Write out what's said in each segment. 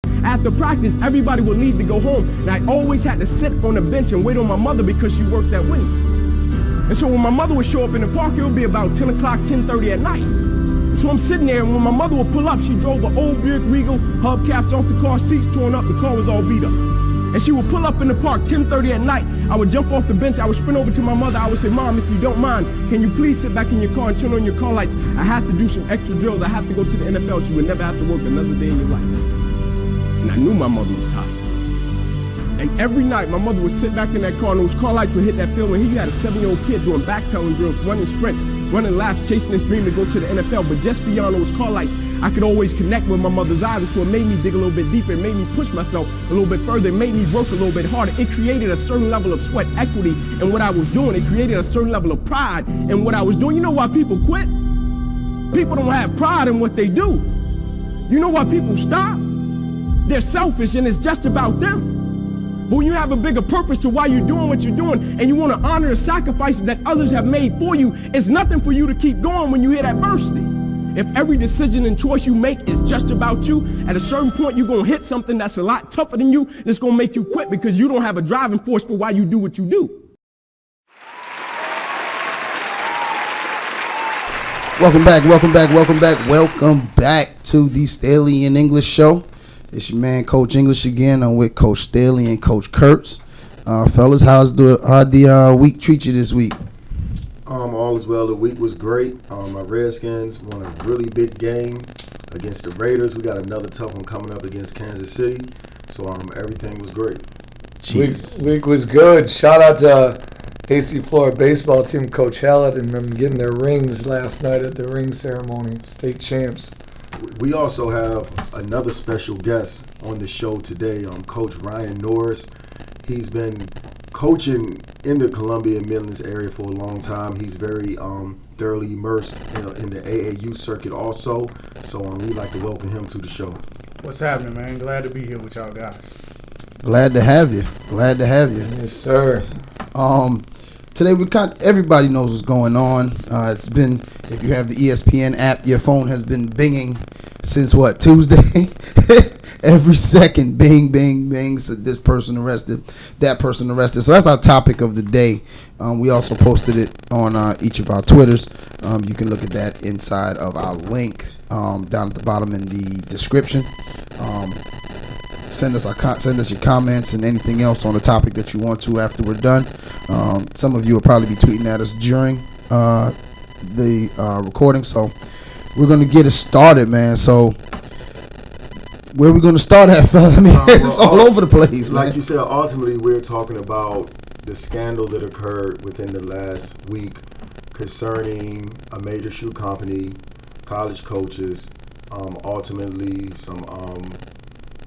After practice, everybody would leave to go home, and I always had to sit on the bench and wait on my mother because she worked at Wendy's. And so when my mother would show up in the park, it would be about 10 o'clock, 10:30 at night. So I'm sitting there, and when my mother would pull up, she drove an old Buick Regal, hubcaps off the car, seats torn up, the car was all beat up. And she would pull up in the park 10:30 at night. I would jump off the bench, I would sprint over to my mother, I would say, Mom, if you don't mind, can you please sit back in your car and turn on your car lights? I have to do some extra drills, I have to go to the NFL, so you would never have to work another day in your life. And I knew my mother was tired. And every night, my mother would sit back in that car, and those car lights would hit that field, and he had a 7-year-old kid doing backpedaling drills, running sprints, running laps, chasing his dream to go to the NFL. But just beyond those car lights, I could always connect with my mother's eyes, so it made me dig a little bit deeper. It made me push myself a little bit further. It made me work a little bit harder. It created a certain level of sweat equity in what I was doing. It created a certain level of pride in what I was doing. You know why people quit? People don't have pride in what they do. You know why people stop? They're selfish, and it's just about them. But when you have a bigger purpose to why you're doing what you're doing, and you want to honor the sacrifices that others have made for you, it's nothing for you to keep going when you hit adversity. If every decision and choice you make is just about you, at a certain point you're going to hit something that's a lot tougher than you, and it's going to make you quit because you don't have a driving force for why you do what you do. Welcome back to the Staley and English show. It's your man, Coach English again. I'm with Coach Staley and Coach Kurtz. Fellas, how'd the week treat you this week? All is well. The week was great. My Redskins won a really big game against the Raiders. We got another tough one coming up against Kansas City. So everything was great. Week was good. Shout out to AC Florida baseball team, Coach Hallett, and them getting their rings last night at the ring ceremony. State champs. We also have another special guest on the show today, Coach Ryan Norris. He's been coaching in the Columbia and Midlands area for a long time. He's very thoroughly immersed in the AAU circuit also. So we'd like to welcome him to the show. What's happening, man? Glad to be here with y'all guys. Glad to have you. Yes, sir. Today everybody knows what's going on. It's been, if you have the ESPN app, your phone has been binging since Tuesday? Every second, bing, bing, bing. So this person arrested, that person arrested. So that's our topic of the day. We also posted it on each of our Twitters. You can look at that inside of our link down at the bottom in the description. Send us your comments and anything else on the topic that you want to after we're done. Some of you will probably be tweeting at us during the recording, so we're going to get it started, man. So where are we going to start at, fella? I mean, it's all over the place. Like you said, ultimately we're talking about the scandal that occurred within the last week concerning a major shoe company, college coaches, ultimately some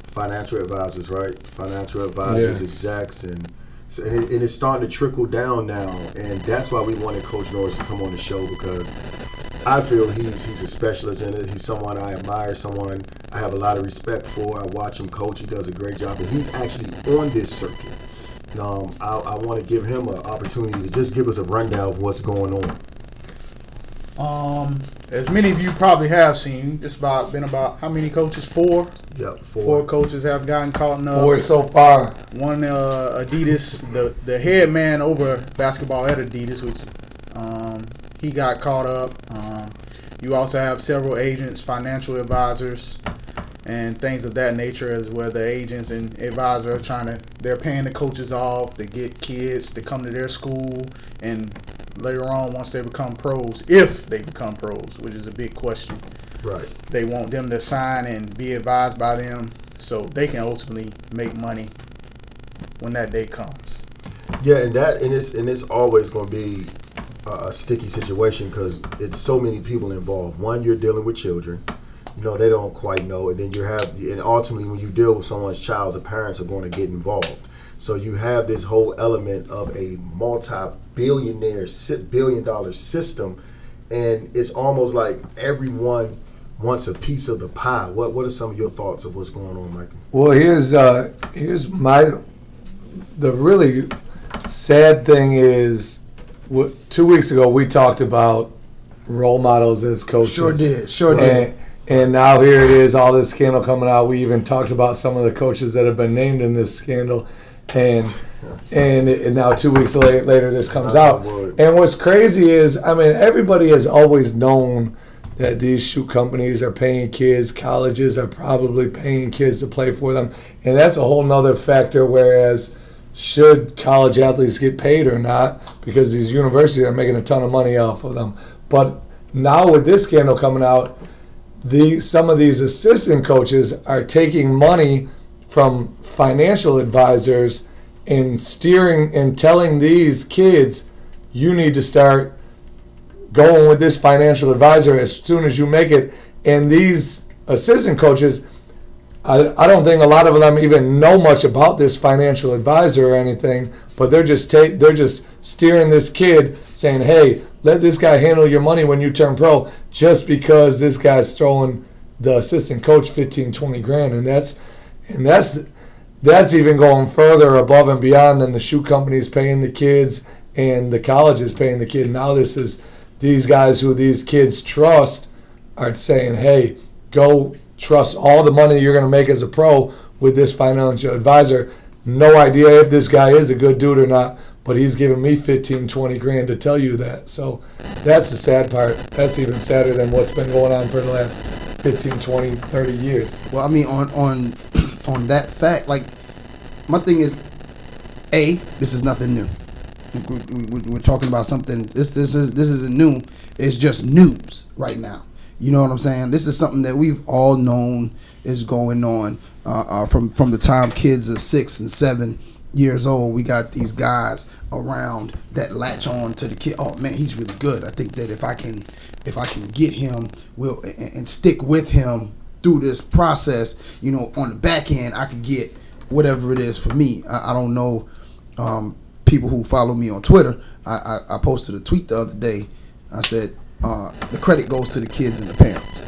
financial advisors, right? Financial advisors, yes. Execs, and it's starting to trickle down now. And that's why we wanted Coach Norris to come on the show, because I feel he's a specialist in it. He's someone I admire, someone I have a lot of respect for. I watch him coach. He does a great job. And he's actually on this circuit. And I want to give him an opportunity to just give us a rundown of what's going on. As many of you probably have seen, it's been about how many coaches? 4? Yep, 4 coaches have gotten caught in 4 so far. One Adidas, the head man over basketball at Adidas, which he got caught up. You also have several agents, financial advisors, and things of that nature, as well. The agents and advisors are they're paying the coaches off to get kids to come to their school, and later on, once they become pros, if they become pros, which is a big question. Right. They want them to sign and be advised by them so they can ultimately make money when that day comes. Yeah, and it's always going to be a sticky situation because it's so many people involved. One, you're dealing with children. They don't quite know, and then and ultimately when you deal with someone's child, the parents are going to get involved. So you have this whole element of a multi-billion-dollar system, and it's almost like everyone wants a piece of the pie. What are some of your thoughts of what's going on, Michael? Well, here's the really sad thing is, 2 weeks ago we talked about role models as coaches. Sure did. And now here it is, all this scandal coming out. We even talked about some of the coaches that have been named in this scandal, and now 2 weeks later this comes out. And what's crazy is, I mean, everybody has always known that these shoe companies are paying kids, colleges are probably paying kids to play for them, and that's a whole nother factor. Whereas, should college athletes get paid or not? Because these universities are making a ton of money off of them. But now with this scandal coming out, some of these assistant coaches are taking money from financial advisors and steering and telling these kids, you need to start going with this financial advisor as soon as you make it. And these assistant coaches, I don't think a lot of them even know much about this financial advisor or anything, but they're just steering this kid, saying, hey, let this guy handle your money when you turn pro, just because this guy's throwing the assistant coach 15, 20 grand. And that's even going further above and beyond than the shoe companies paying the kids and the colleges paying the kid. Now this is these guys who these kids trust are saying, hey, go trust all the money you're going to make as a pro with this financial advisor. No idea if this guy is a good dude or not, but he's giving me 15, 20 grand to tell you that. So that's the sad part. That's even sadder than what's been going on for the last 15, 20, 30 years. Well, I mean, on that fact, like, my thing is, this is nothing new. We're talking about something. This isn't new. It's just news right now. You know what I'm saying? This is something that we've all known is going on from the time kids are 6 and 7 years old. We got these guys around that latch on to the kid. Oh man, he's really good. I think that if I can get him, and stick with him through this process, you know, on the back end, I can get whatever it is for me. I don't know. People who follow me on Twitter, I posted a tweet the other day. I said, the credit goes to the kids and the parents,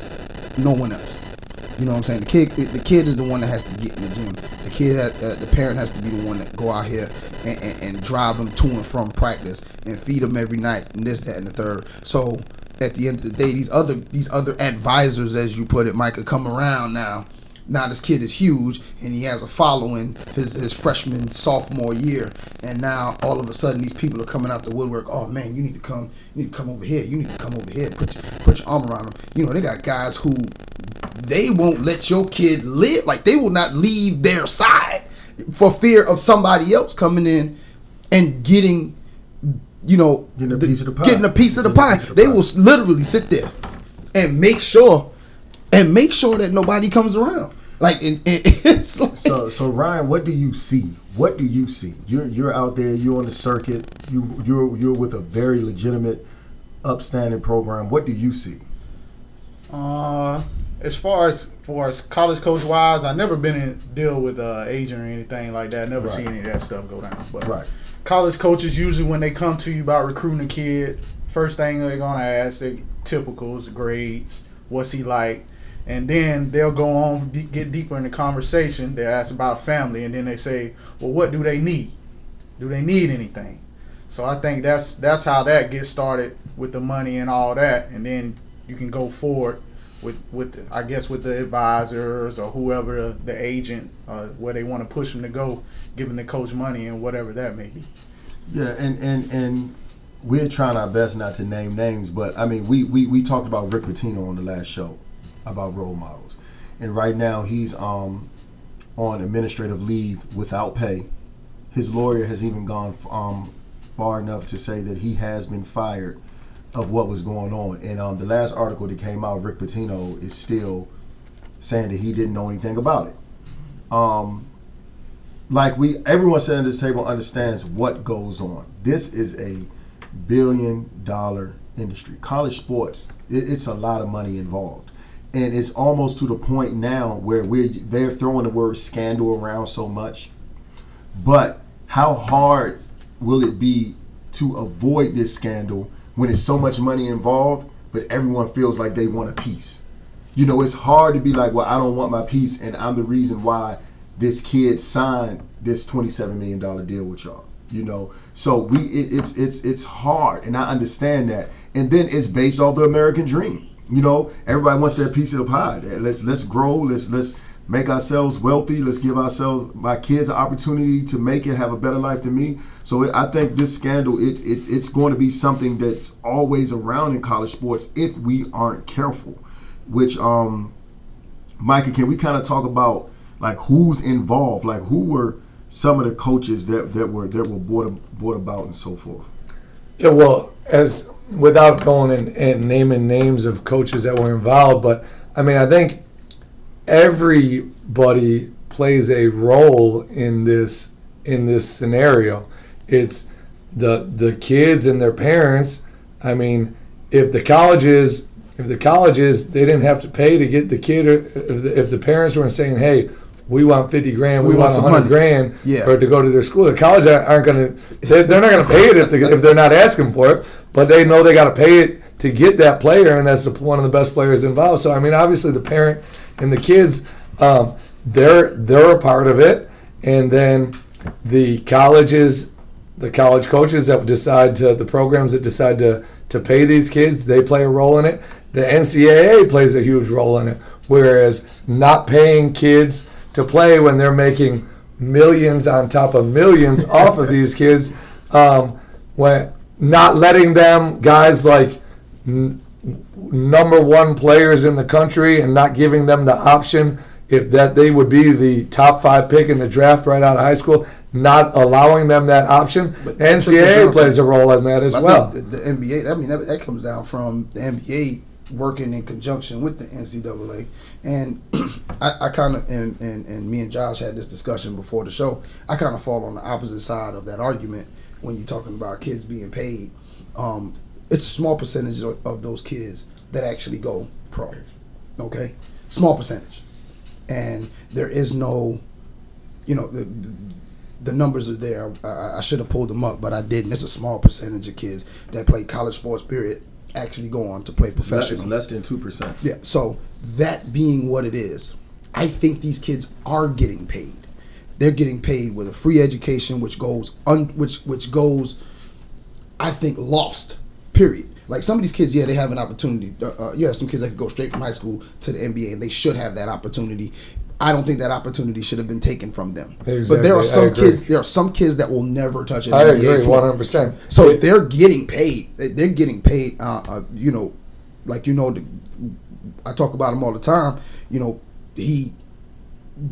no one else. You know what I'm saying? The kid is the one that has to get in the gym. The parent has to be the one that go out here and drive them to and from practice and feed them every night and this, that, and the third. So at the end of the day, these other advisors, as you put it, Micah, come around now. Now this kid is huge and he has a following his freshman, sophomore year, and now all of a sudden these people are coming out the woodwork. Oh man, you need to come over here. You need to come over here. Put your arm around them. You know, they got guys who they won't let your kid live. Like, they will not leave their side for fear of somebody else coming in and getting a piece of the pie. They will literally sit there and make sure that nobody comes around. Like, it's like, so Ryan, what do you see? What do you see? You're out there. You're on the circuit. You're with a very legitimate, upstanding program. What do you see? As far as college coach wise, I never been in deal with agent or anything like that. Never seen any of that stuff go down. But college coaches usually, when they come to you about recruiting a kid, first thing they're gonna ask, they typicals, grades, what's he like, and then they'll go on get deeper in the conversation. They ask about family, and then they say, well, what do they need? Do they need anything? So I think that's how that gets started with the money and all that, and then you can go forward with I guess with the advisors or whoever the agent where they want to push them to go, giving the coach money and whatever that may be. Yeah, and we're trying our best not to name names, but I mean we talked about Rick Pitino on the last show about role models, and right now he's on administrative leave without pay. His lawyer has even gone far enough to say that he has been fired of what was going on. And the last article that came out, Rick Pitino is still saying that he didn't know anything about it. Everyone sitting at this table understands what goes on. This is a $1 billion industry. College sports, it's a lot of money involved. And it's almost to the point now where they're throwing the word scandal around so much. But how hard will it be to avoid this scandal when it's so much money involved, but everyone feels like they want a piece? You know, it's hard to be like, well, I don't want my piece, and I'm the reason why this kid signed this $27 million deal with y'all. You know, so it's hard, and I understand that. And then it's based off the American dream. everybody wants their piece of the pie. Let's grow. Let's make ourselves wealthy. Let's give my kids an opportunity to make it, have a better life than me. So I think this scandal, it's going to be something that's always around in college sports if we aren't careful. Which, Micah, can we kind of talk about like who's involved? Like who were some of the coaches that were brought about and so forth? Yeah, well, without going and naming names of coaches that were involved, but I mean, I think everybody plays a role in this scenario. It's the kids and their parents. I mean, if the colleges they didn't have to pay to get the kid, or if the parents weren't saying, hey, we want $50,000, we want $100,000 or to go to their school. The college aren't going to. They're not going to pay it if they're not asking for it. But they know they got to pay it to get that player, and that's one of the best players involved. So I mean, obviously the parent and the kids, they're a part of it, and then the college coaches that decide the programs that decide to pay these kids, they play a role in it. The NCAA plays a huge role in it. Whereas not paying kids to play when they're making millions on top of millions off of these kids, when not letting them guys like number one players in the country and not giving them the option if that they would be the top 5 pick in the draft right out of high school, not allowing them that option. But NCAA plays a role in that as well. The NBA, I mean, that comes down from the NBA working in conjunction with the NCAA. And I kind of, and me and Josh had this discussion before the show, I kind of fall on the opposite side of that argument when you're talking about kids being paid. It's a small percentage of those kids that actually go pro, okay? Small percentage. And there is no, the numbers are there. I should have pulled them up, but I didn't. It's a small percentage of kids that play college sports, period, actually go on to play professional. Less than 2%. Yeah, so that being what it is, I think these kids are getting paid. They're getting paid with a free education, which goes, I think, lost, period. Like some of these kids, they have an opportunity. You have some kids that could go straight from high school to the NBA, and they should have that opportunity. I don't think that opportunity should have been taken from them. Exactly. But there are some kids. There are some kids that will never touch an NBA. I agree, 100%. So they're getting paid. They're getting paid. I talk about him all the time. He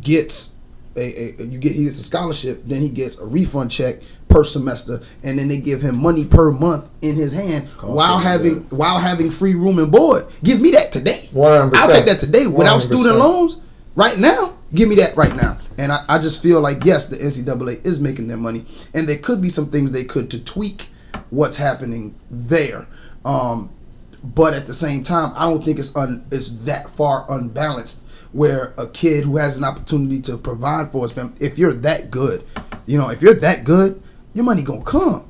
gets he gets a scholarship, then he gets a refund check per semester, and then they give him money per month in his hand while having free room and board. Give me that today. 100%. I'll take that today without 100%. Student loans. Right now, give me that right now. And I just feel like, yes, the NCAA is making their money, and there could be some things they could to tweak what's happening there. But at the same time, I don't think it's that far unbalanced where a kid who has an opportunity to provide for his family, if you're that good, your money gonna come.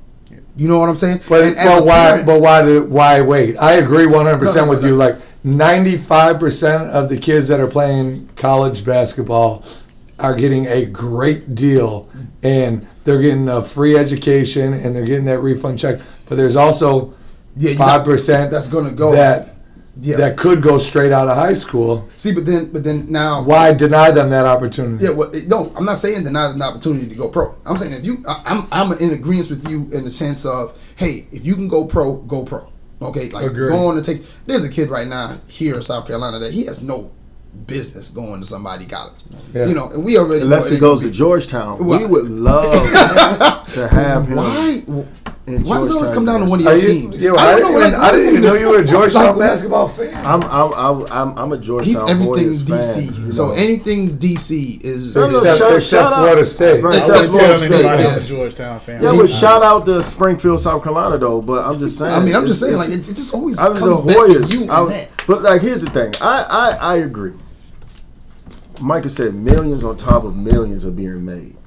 You know what I'm saying? But why wait? I agree 100% with you. Like 95% of the kids that are playing college basketball are getting a great deal, and they're getting a free education, and they're getting that refund check. But there's also 5% that's going to go that could go straight out of high school. See, but then now, why deny them that opportunity? Yeah, well, no, I'm not saying deny them the opportunity to go pro. I'm saying I'm in agreement with you in the sense of, hey, if you can go pro, go pro. Okay, like going to take. There's a kid right now here in South Carolina that he has no business going to somebody college. Yeah. And we already unless he goes to Georgetown. We would love to have him. Why does it always come down to one of your teams? Yeah, I didn't even know you were a Georgetown basketball fan. I'm a Georgetown. He's everything DC. Fan, so anything DC is except Florida State. Except Florida State. I'm a Georgetown fan. Yeah, shout out to Springfield, South Carolina, though. But I'm just saying. I'm just saying, like it just always comes back to you and that. But like, here's the thing. I agree. Micah said millions on top of millions are being made.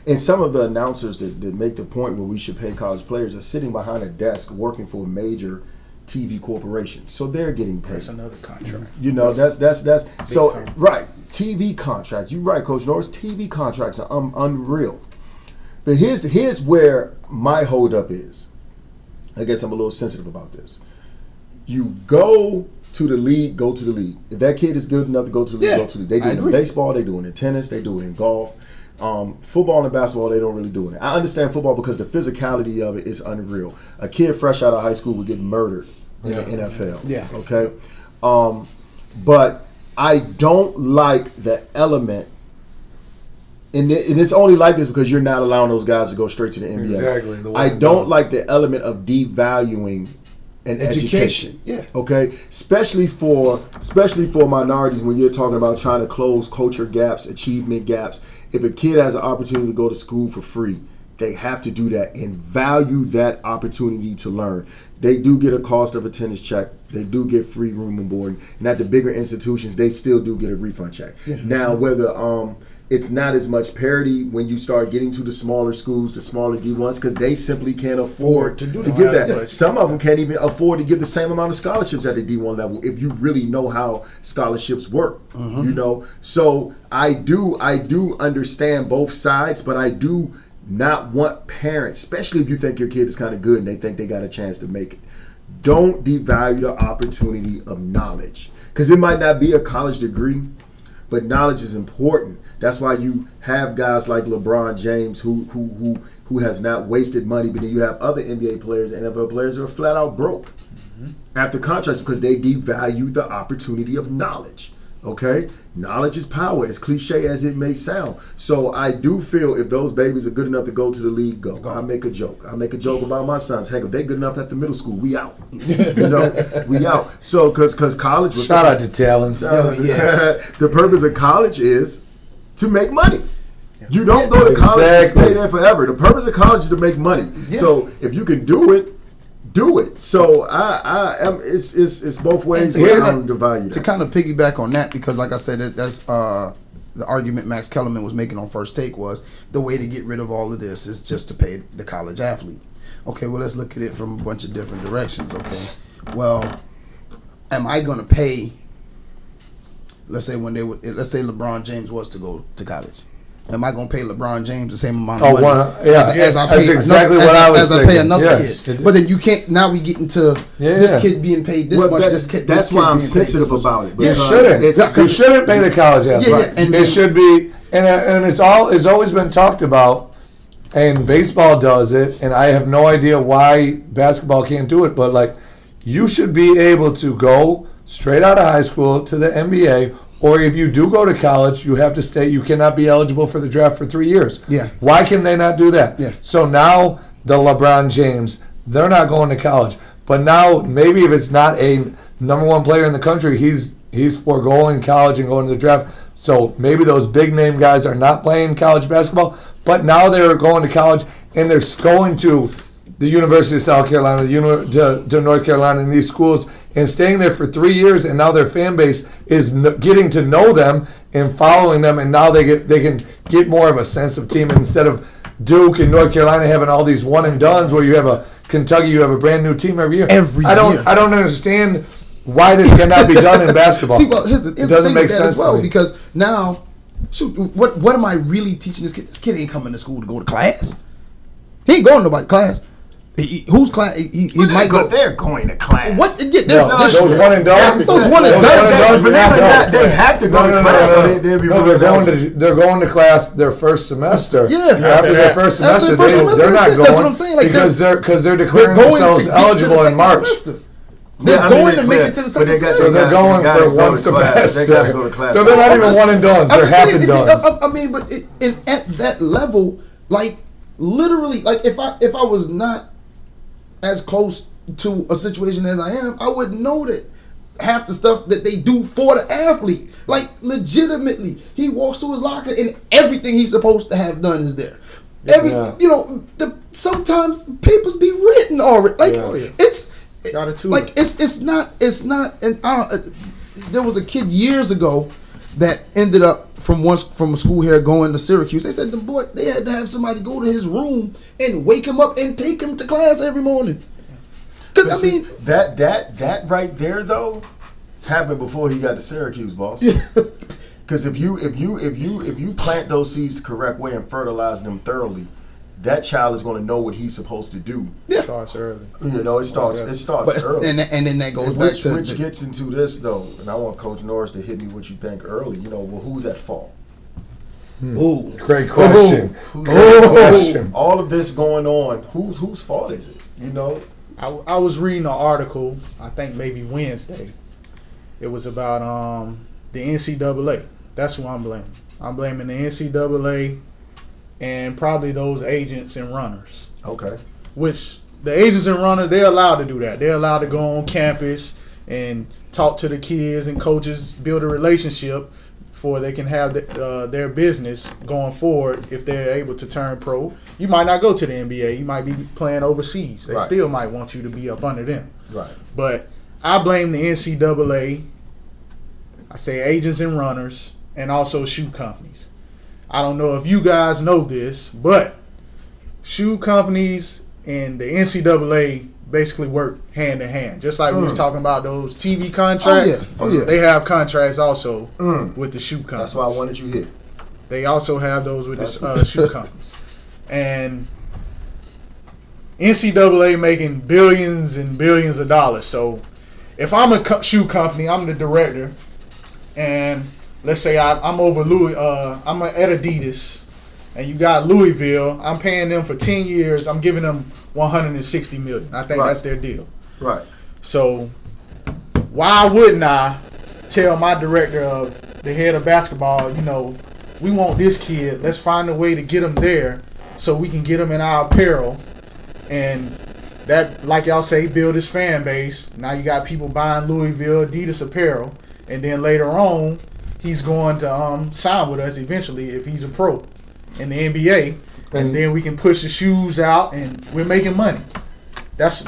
And some of the announcers that make the point where we should pay college players are sitting behind a desk working for a major TV corporation. So they're getting paid. That's another contract. That's so time. Right. TV contracts. You're right, Coach Norris. TV contracts are unreal. But here's where my holdup is. I guess I'm a little sensitive about this. You go to the league, go to the league. If that kid is good enough to go to the league, go to the league. They do it in baseball, they do it in tennis, they do it in golf. Football and basketball, they don't really do it. I understand football because the physicality of it is unreal. A kid fresh out of high school would get murdered in the NFL. Yeah. Okay? But I don't like the element, and it's only like this because you're not allowing those guys to go straight to the NBA. Exactly. I don't like the element of devaluing an education. Yeah. Okay. Especially for minorities, when you're talking about trying to close culture gaps, achievement gaps. If a kid has an opportunity to go to school for free, they have to do that and value that opportunity to learn. They do get a cost of attendance check. They do get free room and board. And at the bigger institutions, they still do get a refund check. Yeah. Now, whether it's not as much parity when you start getting to the smaller schools, the smaller D1s, because they simply can't afford to give that. Yeah. Some of them can't even afford to give the same amount of scholarships at the D1 level if you really know how scholarships work. Mm-hmm. You know, so I do understand both sides, but I do not want parents, especially if you think your kid is kind of good and they think they got a chance to make it. Don't devalue the opportunity of knowledge, because it might not be a college degree, but knowledge is important. That's why you have guys like LeBron James who has not wasted money, but then you have other NBA players and NFL players who are flat out broke after contracts because they devalue the opportunity of knowledge. Okay? Knowledge is power, as cliche as it may sound. So I do feel if those babies are good enough to go to the league, go. I make a joke. I make a joke about my sons. Heck, if they're good enough at the middle school, we out. You know, we out. So because college was shout out to Talon. The purpose of college is to make money. You don't go to college to stay there forever. The purpose of college is to make money. Yeah. So if you can do it, do it. So it's both ways. To kind of piggyback on that, because like I said, that's the argument Max Kellerman was making on First Take was the way to get rid of all of this is just to pay the college athlete. Okay, well let's look at it from a bunch of different directions. Okay, well, am I going to pay? Let's say LeBron James was to go to college. Am I going to pay LeBron James the same amount of money as I pay another kid? But then you can't. Now we get into this kid being paid this much. That's why I'm sensitive about it. You shouldn't. You shouldn't pay the college athlete. And it should be. And it's always been talked about. And baseball does it. And I have no idea why basketball can't do it. But like, you should be able to go straight out of high school to the NBA. Or if you do go to college, you have to stay. You cannot be eligible for the draft for 3 years. Yeah. Why can they not do that? Yeah. So now the LeBron James, they're not going to college. But now maybe if it's not a number one player in the country, he's foregoing college and going to the draft. So maybe those big name guys are not playing college basketball. But now they're going to college and they're going to the University of South Carolina, to North Carolina, in these schools, and staying there for 3 years, and now their fan base is getting to know them and following them, and now they can get more of a sense of team. And instead of Duke and North Carolina having all these one and dones, where you have a Kentucky, you have a brand new team every year. I don't understand why this cannot be done in basketball. See, well, here's the thing make sense as well, because now, shoot, what am I really teaching this kid? This kid ain't coming to school to go to class. He ain't going to nobody's class. Whose class? He might go. They're going to class. What? Yeah, those one and dones. Those one and dones. They have to go to class. They're going to class their first semester. Yeah. After their first semester, they're not going. That's what I'm saying. Like because they're declaring themselves eligible in March. They're going to make it to the second semester. So they're going for one semester. So they're not even one and dones. They're half and dones. I mean, but at that level, like literally, like if I was not as close to a situation as I am, I would know that half the stuff that they do for the athlete, like legitimately, he walks to his locker and everything he's supposed to have done is there. Sometimes papers be written already. Like it's not. And there was a kid years ago that ended up from a school here going to Syracuse. They said they had to have somebody go to his room and wake him up and take him to class every morning. Because I mean that right there though happened before he got to Syracuse, boss. Because if you plant those seeds the correct way and fertilize them thoroughly, that child is going to know what he's supposed to do starts early. You know, it starts But early. and then that goes back to which gets into this though, and I want Coach Norris to hit me what you think early. You know, well, who's at fault? Ooh, Great question. Who's Great at fault? question. All of this going on, whose fault is it? You know, I was reading an article, I think maybe Wednesday. It was about the NCAA. That's who I'm blaming. I'm blaming the NCAA and probably those agents and runners. okay. Which the agents and runners, they're allowed to do that. They're allowed to go on campus and talk to the kids and coaches, build a relationship before they can have their business going forward if they're able to turn pro. You might not go to the NBA. You might be playing overseas. They Right. still might want you to be up under them. Right. But I blame the NCAA, I say agents and runners, and also shoe companies. I don't know if you guys know this, but shoe companies and the NCAA basically work hand in hand. Just like we was talking about those TV contracts. Oh, yeah. They have contracts also with the shoe companies. That's why I wanted you here. They also have those with the shoe companies. And NCAA making billions and billions of dollars. So if I'm a shoe company, I'm the director, and let's say I'm over Louis, I'm at Adidas, and you got Louisville. I'm paying them for 10 years. I'm giving them $160 million. I think Right. that's their deal. Right. So why wouldn't I tell my director of the head of basketball, you know, we want this kid. Let's find a way to get him there so we can get him in our apparel. And that, like y'all say, build his fan base. Now you got people buying Louisville Adidas apparel. And then later on, he's going to sign with us eventually if he's a pro in the NBA. And then we can push the shoes out and we're making money. That's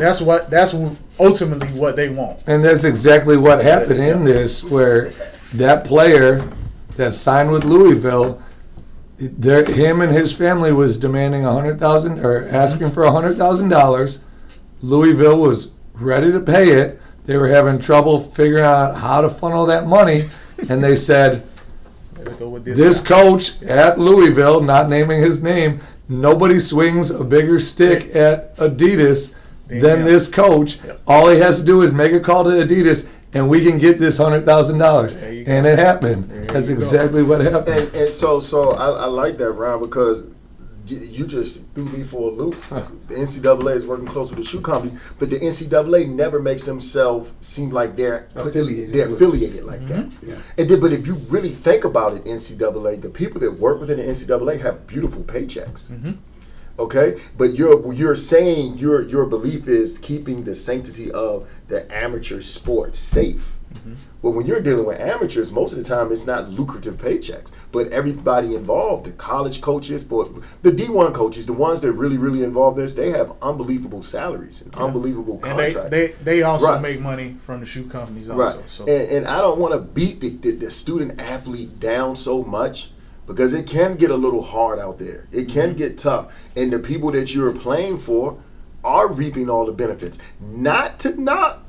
ultimately what they want. And that's exactly what happened in this, where that player that signed with Louisville, him and his family was demanding $100,000 or asking for $100,000. Louisville was ready to pay it. They were having trouble figuring out how to funnel that money, and they said, Let's go with this coach at Louisville, not naming his name, nobody swings a bigger stick at Adidas than this coach. All he has to do is make a call to Adidas, and we can get this $100,000. And it happened. That's exactly what happened. And so I like that, Ron, because you just threw me for a loop. The NCAA is working close with the shoe companies, but the NCAA never makes themselves seem like they're affiliated like that. Yeah. And then, but if you really think about it, NCAA, the people that work within the NCAA have beautiful paychecks. Okay, but you're saying your belief is keeping the sanctity of the amateur sport safe. Well, when you're dealing with amateurs, most of the time it's not lucrative paychecks. But everybody involved, the college coaches, for the D1 coaches, the ones that really involved in this, they have unbelievable salaries and unbelievable contracts. And they also make money from the shoe companies also. Right. So. And I don't want to beat the student athlete down so much, because it can get a little hard out there. It can get tough. And the people that you're playing for are reaping all the benefits. Not to knock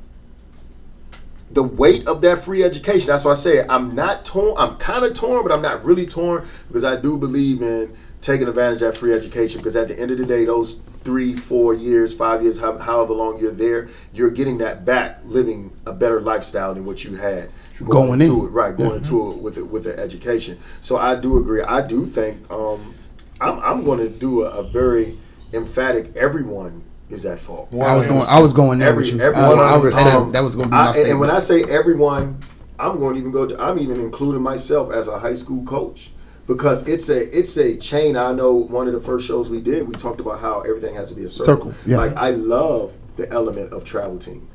the weight of that free education. That's why I say I'm not torn. I'm kind of torn, but I'm not really torn, because I do believe in taking advantage of that free education, because at the end of the day, those 3, 4 years, 5 years, however long you're there, you're getting that back, living a better lifestyle than what you had going into it with the education. So I do agree. I do think I'm going to do a very emphatic everyone is at fault. I was going there with you. I was headed, that was going to be my statement. And when I say everyone, I'm even including myself as a high school coach, because it's a chain. I know one of the first shows we did, we talked about how everything has to be a circle. Yeah. Like, I love the element of travel team.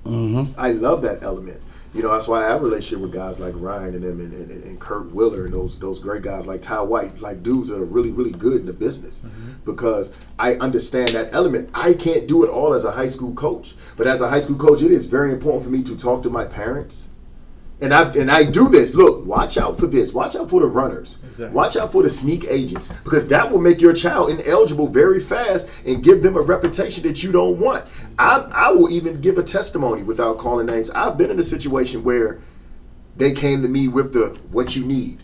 I love that element. You know, that's why I have a relationship with guys like Ryan and them and Kurt Willer and those great guys like Ty White, like dudes that are really good in the business, because I understand that element. I can't do it all as a high school coach, but as a high school coach, it is very important for me to talk to my parents. And I do this. Look, watch out for this. Watch out for the runners. Exactly. Watch out for the sneak agents, because that will make your child ineligible very fast and give them a reputation that you don't want. Exactly. I will even give a testimony without calling names. I've been in a situation where they came to me with the what you need,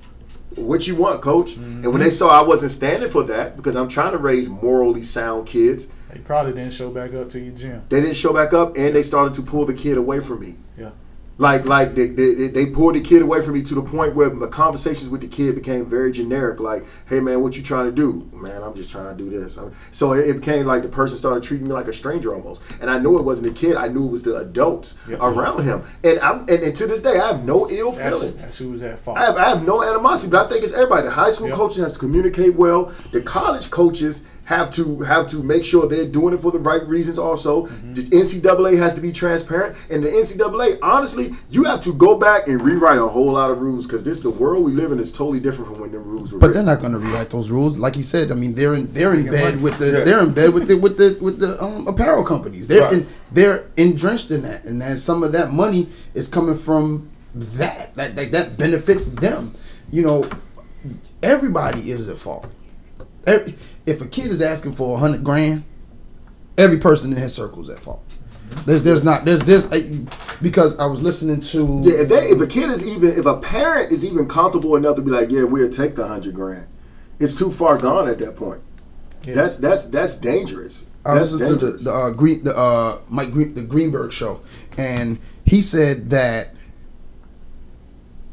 what you want, coach. And when they saw I wasn't standing for that, because I'm trying to raise morally sound kids, They probably didn't show back up to your gym. They didn't show back up, and they started to pull the kid away from me. Yeah. Like they pulled the kid away from me to the point where the conversations with the kid became very generic. Like, hey man, what you trying to do? Man, I'm just trying to do this. So it became like the person started treating me like a stranger almost. And I knew it wasn't the kid. I knew it was the adults around him. And and to this day, I have no ill feeling. That's who was at fault. I have no animosity, but I think it's everybody. The high school coaches has to communicate well. The college coaches have to make sure they're doing it for the right reasons also. The NCAA has to be transparent. And the NCAA, honestly, you have to go back and rewrite a whole lot of rules because the world we live in is totally different from when the rules were But written. they're not going to rewrite those rules. Like he said, I mean, they're in bed with the apparel companies. They're drenched in that, and then some of that money is coming from that benefits them. You know, everybody is at fault. If a kid is asking for $100,000, every person in his circle is at fault. There's because I was listening to if a parent is even comfortable enough to be like, yeah, we'll take the $100,000, it's too far gone at that point. Yeah. That's dangerous. I was listening to the Greenberg show, and he said that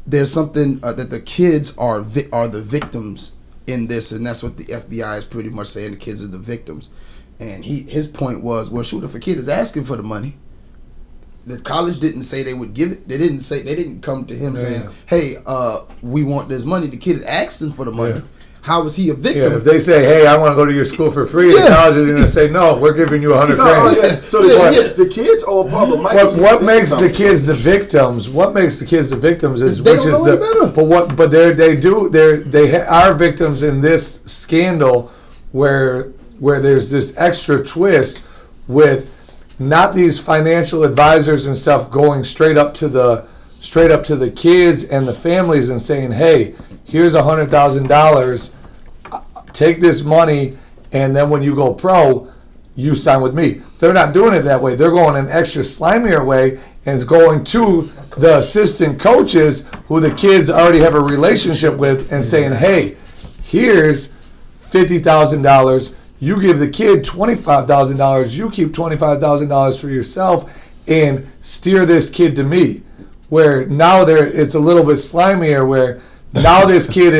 there's something that the kids are the victims in this, and that's what the FBI is pretty much saying. The kids are the victims, and his point was, well, shoot, if a kid is asking for the money, the college didn't say they would give it. They didn't come to him saying, hey, we want this money. The kid is asking for the money. How is he a victim? Yeah, if they say, hey, I want to go to your school for free, the college is going to say, no, we're giving you $100,000. So the kids owe a problem. What makes the kids the victims? What makes the kids the victims is they don't know any better. But they are victims in this scandal where there's this extra twist with not these financial advisors and stuff going straight up to the kids and the families and saying, hey, here's $100,000, take this money, and then when you go pro, you sign with me. They're not doing it that way. They're going an extra slimier way, and it's going to the assistant coaches who the kids already have a relationship with and saying, hey, here's $50,000. You give the kid $25,000. You keep $25,000 for yourself and steer this kid to me. Where now it's a little bit slimier where now this kid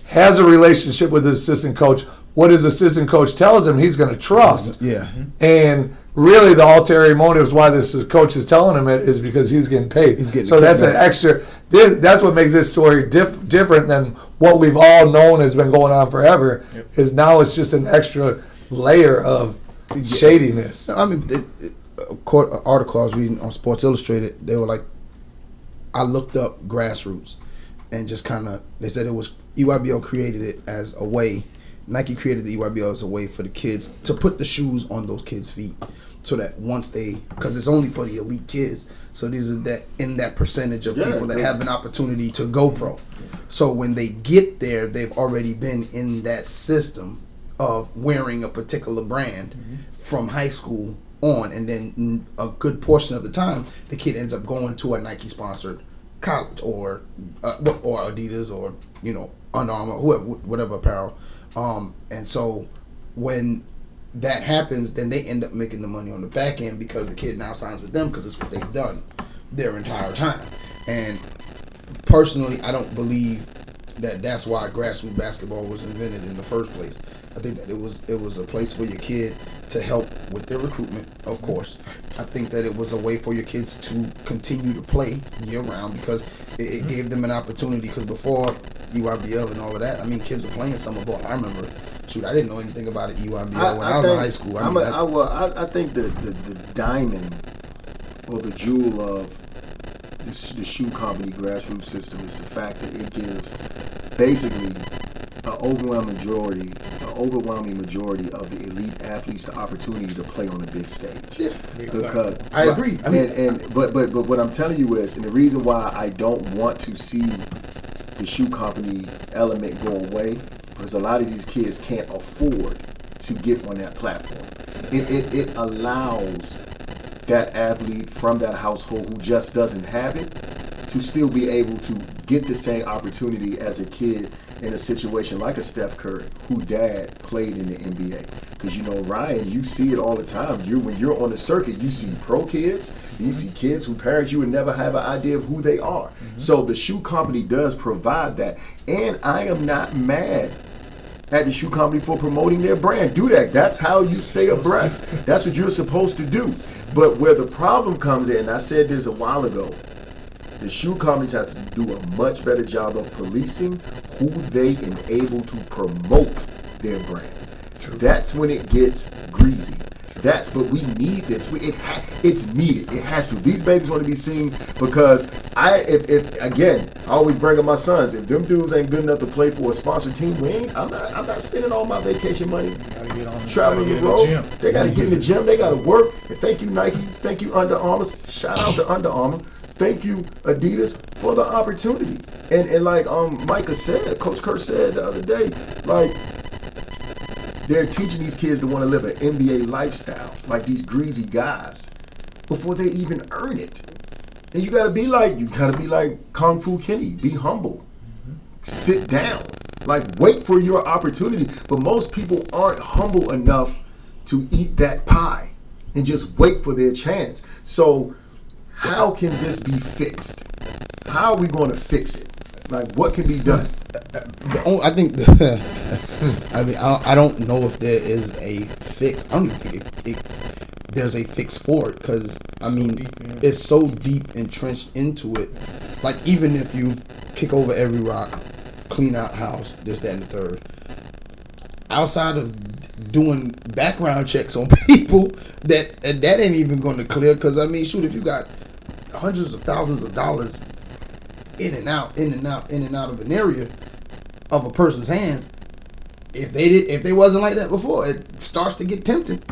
has a relationship with his assistant coach. What his assistant coach tells him, he's going to trust. Yeah. And really, the ulterior motive why this coach is telling him it is because he's getting paid. So that's an extra. That's what makes this story different than what we've all known has been going on forever. Yep. Is now it's just an extra layer of shadiness. I mean, article I was reading on Sports Illustrated, they were like, I looked up grassroots. And just kind of, they said it was, EYBL created it as a way, Nike created the EYBL as a way for the kids to put the shoes on those kids' feet. So that once because it's only for the elite kids. So these are that percentage of people that have an opportunity to go pro. So when they get there, they've already been in that system of wearing a particular brand from high school on. And then a good portion of the time, the kid ends up going to a Nike-sponsored college or Adidas or Under Armour, whatever apparel, and so when that happens, then they end up making the money on the back end because the kid now signs with them because it's what they've done their entire time. And personally, I don't believe that that's why grassroots basketball was invented in the first place. I think that it was a place for your kid to help with their recruitment, of course. I think that it was a way for your kids to continue to play year round because it gave them an opportunity. Because before EYBL and all of that, I mean, kids were playing summer ball. I remember, I didn't know anything about it EYBL when I was in high school. I think the diamond or the jewel of the shoe company grassroots system is the fact that it gives basically an overwhelming majority of the elite athletes the opportunity to play on the big stage. Yeah, because I agree. I mean, but what I'm telling you is, and the reason why I don't want to see the shoe company element go away, because a lot of these kids can't afford to get on that platform. It allows that athlete from that household who just doesn't have it to still be able to get the same opportunity as a kid in a situation like a Steph Curry, who dad played in the NBA. Because Ryan, you see it all the time. When you're on the circuit, you see pro kids, you see kids who parents you would never have an idea of who they are. So the shoe company does provide that, and I am not mad at the shoe company for promoting their brand. Do that. That's how you stay abreast. That's what you're supposed to do. But where the problem comes in, and I said this a while ago, the shoe companies have to do a much better job of policing who they enable to promote their brand. True. That's when it gets greasy. But we need this. It's needed. It has to. These babies want to be seen because I always bring up my sons. If them dudes ain't good enough to play for a sponsored team, I'm not spending all my vacation money traveling the road. They got to get in the gym. They got to work. And thank you, Nike. Thank you, Under Armour. Shout out to Under Armour. Thank you, Adidas, for the opportunity. And like Micah said, Coach Kurtz said the other day, like, they're teaching these kids to want to live an NBA lifestyle, like these greasy guys, before they even earn it. And you gotta be like Kung Fu Kenny. Be humble. Sit down. Like, wait for your opportunity. But most people aren't humble enough to eat that pie and just wait for their chance. So how can this be fixed? How are we going to fix it? Like, what can be done? I think I don't know if there is a fix. I don't even think there's a fix for it, because it's so deep entrenched into it. Like, even if you kick over every rock, clean out house, this, that, and the third, outside of doing background checks on people, that ain't even going to clear. Because if you got hundreds of thousands of dollars in and out of an area of a person's hands, if they wasn't like that before, it starts to get tempting.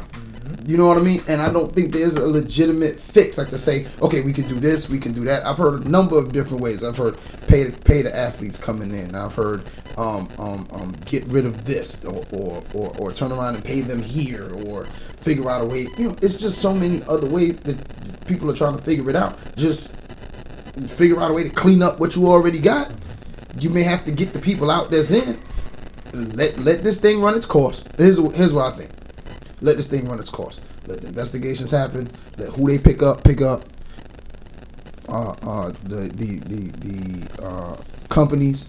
You know what I mean? And I don't think there's a legitimate fix, like to say, okay, we can do this, we can do that. I've heard a number of different ways. I've heard pay the athletes coming in. I've heard get rid of this, or turn around and pay them here, or figure out a way. It's just so many other ways that people are trying to figure it out. Just figure out a way to clean up what you already got. You may have to get the people out that's in. Let this thing run its course. Here's what I think. Let this thing run its course. Let the investigations happen. Let who they pick up. The companies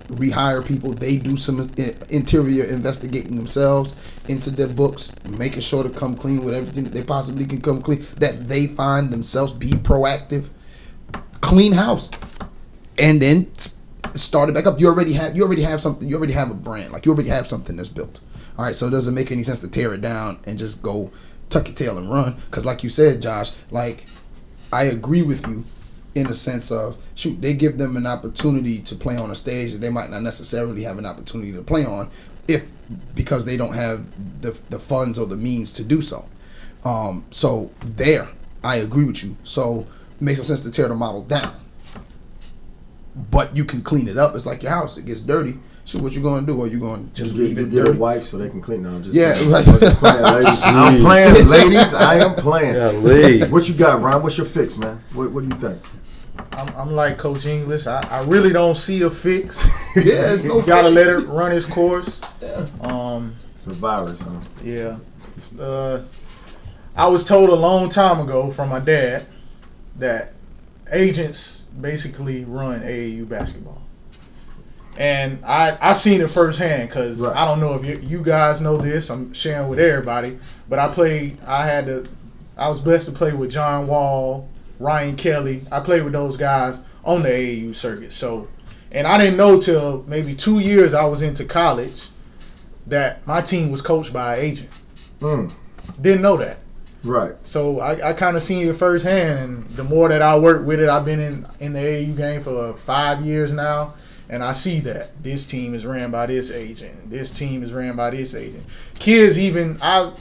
rehire people. They do some interior investigating themselves into their books, making sure to come clean with everything that they possibly can come clean. That they find themselves. Be proactive. Clean house, and then start it back up. You already have something. You already have a brand. Like, you already have something that's built. All right, so it doesn't make any sense to tear it down and just go tuck your tail and run. Because like you said, Josh, like, I agree with you in the sense of, shoot, they give them an opportunity to play on a stage that they might not necessarily have an opportunity to play on, because they don't have the funds or the means to do so. So there, I agree with you. So it makes no sense to tear the model down. But you can clean it up. It's like your house. It gets dirty. So what you going to do? Are you going to just leave it dirty? Get a wife so they can clean. No, I'm just playing. Right. I'm playing, ladies. I am playing. Yeah, what you got, Ron? What's your fix, man? What do you think? I'm like Coach English. I really don't see a fix. Yeah, it's no fix. Gotta let it run its course. It's a virus, huh? Yeah. I was told a long time ago from my dad that agents basically run AAU basketball. And I seen it firsthand, because right. I don't know if you guys know this. I'm sharing with everybody. But I was blessed to play with John Wall, Ryan Kelly. I played with those guys on the AAU circuit. So, and I didn't know till maybe 2 years I was into college that my team was coached by an agent. Didn't know that. Right. So I kind of seen it firsthand, and the more that I work with it, I've been in the AAU game for 5 years now, and I see that this team is ran by this agent, this team is ran by this agent. Kids even, I've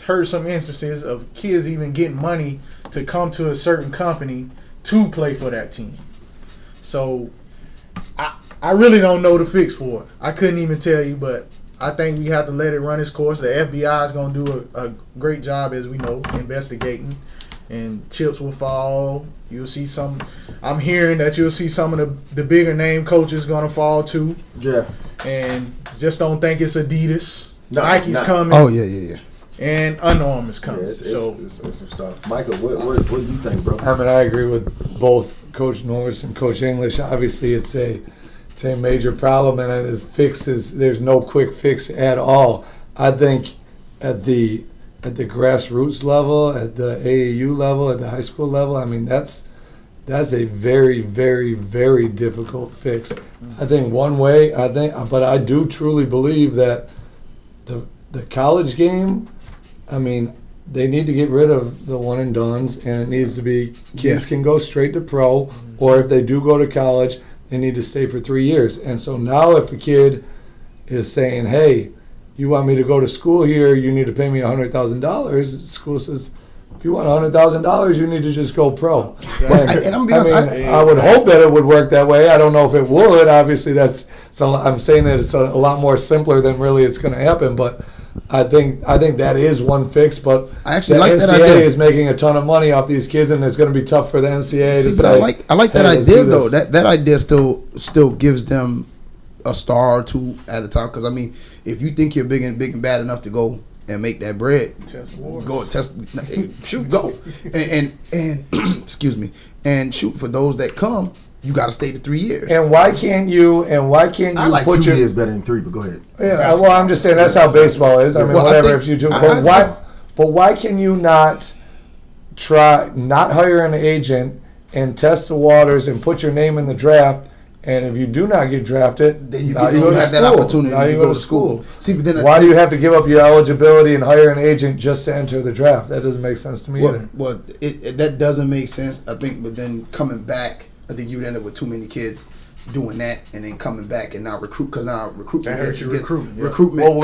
heard some instances of kids even getting money to come to a certain company to play for that team. So I really don't know the fix for it. I couldn't even tell you, but I think we have to let it run its course. The FBI is going to do a great job, as we know, investigating, and chips will fall You'll see some. I'm hearing that you'll see some of the bigger name coaches gonna fall too. Yeah. And just don't think it's Adidas. No, Nike's coming. Oh yeah. And Under Armour's coming. Yeah, it's some stuff. Michael, what do you think, bro? I mean, I agree with both Coach Norris and Coach English. Obviously, it's a major problem, and the fix is there's no quick fix at all. I think at the grassroots level, at the AAU level, at the high school level, I mean that's a very, very, very difficult fix. I think one way, but I do truly believe that the college game, I mean, they need to get rid of the one and dones, and it needs to be kids can go straight to pro, or if they do go to college, they need to stay for 3 years. And so now if a kid is saying, hey, you want me to go to school here, you need to pay me $100,000, the school says, if you want $100,000, you need to just go pro. And I'm being honest, I would hope that it would work that way. I don't know if it would. Obviously, I'm saying that it's a lot more simpler than really it's going to happen. But I think that is one fix. But I actually the like that NCAA idea. is making a ton of money off these kids, and it's going to be tough for the NCAA to But say. I like that hey, let's idea do though. this. That idea still gives them a star or two at a time. Because I mean, if you think you're big and bad enough to go and make that bread, go shoot, go and excuse me, and shoot for those that come. You got to stay to 3 years. And why can't you? I like put 2 your years better than 3, but go ahead. Yeah, well, I'm just saying that's how baseball is. I mean, Well, I whatever. think- If you do, I- but why can you not not hire an agent and test the waters and put your name in the draft? And if you do not get drafted, Then you now can go to have that school. opportunity Now to you go to school. See, but then Why do you have to give up your eligibility and hire an agent just to enter the draft? That doesn't make sense to me either. Well, that doesn't make sense. I think, but then coming back, I think you'd end up with too many kids doing that and then coming back and not recruit because now recruitment That hurts gets your recruitment, yeah. recruitment.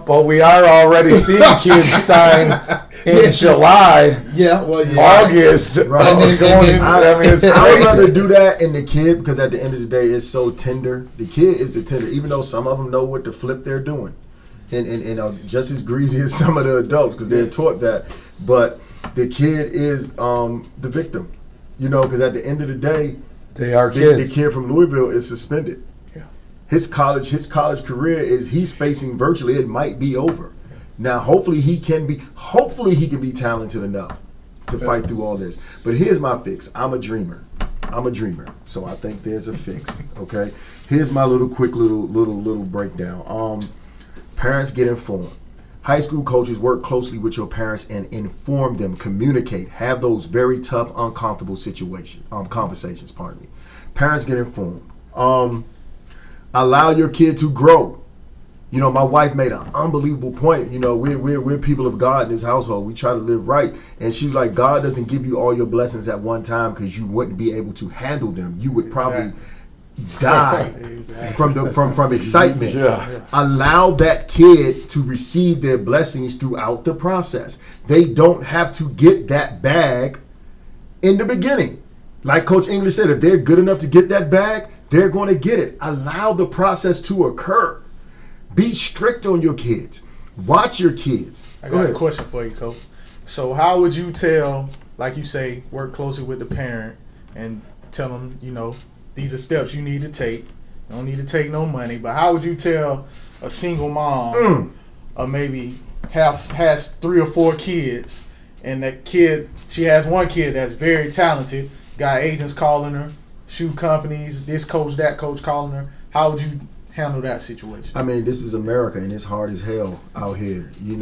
Well, we are already seeing kids sign in July, Yeah, well, yeah. August. Right. And then going in, I mean, it's I would rather crazy. do that in the kid because at the end of the day, it's so tender. The kid is the tender, even though some of them know what the flip they're doing, and just as greasy as some of the adults because they're taught that. But the kid is the victim, because at the end of the day, They are the kids. kid from Louisville is suspended. Yeah. His college career he's facing virtually. It might be over. Now, hopefully he can be talented enough to fight through all this. But here's my fix. I'm a dreamer. So I think there's a fix. Okay. Here's my quick little breakdown. Parents get informed. High school coaches work closely with your parents and inform them, communicate, have those very tough, uncomfortable conversations. Pardon me. Parents get informed. Allow your kid to grow. My wife made an unbelievable point. We're people of God in this household. We try to live right. And she's like, God doesn't give you all your blessings at one time because you wouldn't be able to handle them. You would probably die from excitement. Yeah. Allow that kid to receive their blessings throughout the process. They don't have to get that bag in the beginning. Like Coach English said, if they're good enough to get that bag, they're going to get it. Allow the process to occur. Be strict on your kids. Watch your kids. I got a question for you, Coach. So how would you tell, like you say, work closely with the parent and tell them, these are steps you need to take. You don't need to take no money. But how would you tell a single mom or maybe has 3 or 4 kids and that kid, she has one kid that's very talented, got agents calling her, shoe companies, this coach, that coach calling her. How would you handle that situation? I mean, this is America, and it's hard as hell out here, and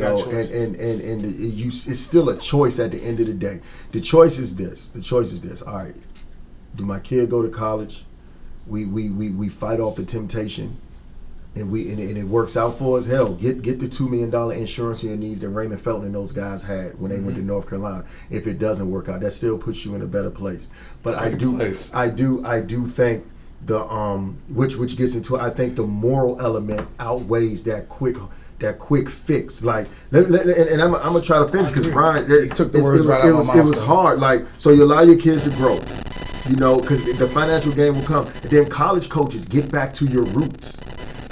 it's still a choice at the end of the day. The choice is this. All right, do my kid go to college? We fight off the temptation, and it works out for us. Hell, get the $2 million insurance on your knees that Raymond Felton and those guys had when they went to North Carolina. If it doesn't work out, that still puts you in a better place. But I do think the which gets into, I think the moral element outweighs that quick fix. Like, and I'm gonna try to finish because Brian took the words right out of my mouth, it was hard. Like, so you allow your kids to grow, because the financial game will come. And then college coaches, get back to your roots.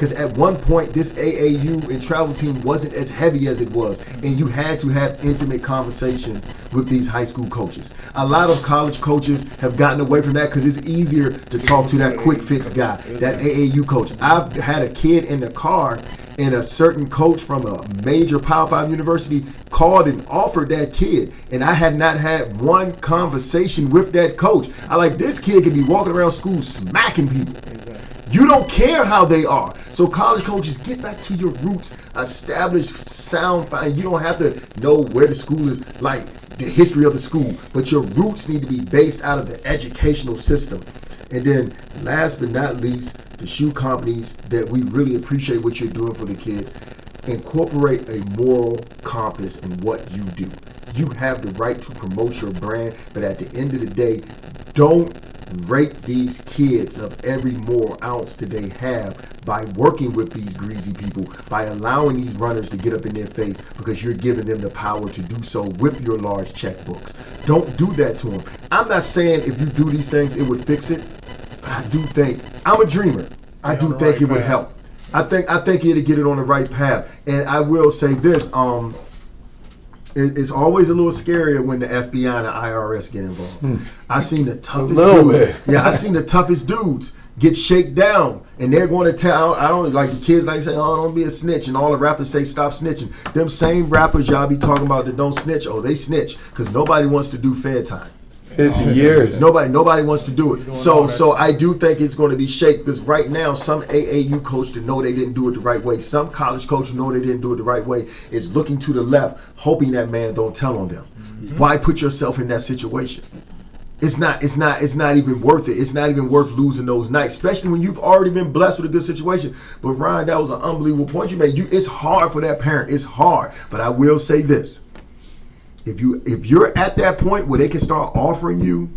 Because at one point, this AAU and travel team wasn't as heavy as it was, and you had to have intimate conversations with these high school coaches. A lot of college coaches have gotten away from that because it's easier to talk to that quick fix guy, that AAU coach. I've had a kid in the car, and a certain coach from a major Power 5 university called and offered that kid, and I had not had one conversation with that coach. I like, this kid could be walking around school smacking people. You don't care how they are. So college coaches, get back to your roots, establish sound. You don't have to know where the school is, like the history of the school, but your roots need to be based out of the educational system. And then last but not least, the shoe companies that we really appreciate what you're doing for the kids, incorporate a moral compass in what you do. You have the right to promote your brand, but at the end of the day, don't rape these kids of every moral ounce that they have by working with these greasy people, by allowing these runners to get up in their face, because you're giving them the power to do so with your large checkbooks. Don't do that to them. I'm not saying if you do these things it would fix it, but I do think, I'm a dreamer, I do think it would help. I think it'll get it on the right path. And I will say this, it's always a little scarier when the FBI and the IRS get involved. I seen the toughest dudes. Yeah, I seen the toughest dudes get shaken down, and they're going to tell. I don't like the kids like say, "Oh, don't be a snitch," and all the rappers say, "Stop snitching." Them same rappers y'all be talking about that don't snitch. Oh, they snitch because nobody wants to do fair time. 50 years. Nobody wants to do it. So I do think it's going to be shaped, because right now some AAU coach to know they didn't do it the right way, some college coach to know they didn't do it the right way, is looking to the left, hoping that man don't tell on them. Why put yourself in that situation? It's not even worth it. It's not even worth losing those nights, especially when you've already been blessed with a good situation. But Ryan, that was an unbelievable point you made. It's hard for that parent. It's hard. But I will say this. If you're at that point where they can start offering you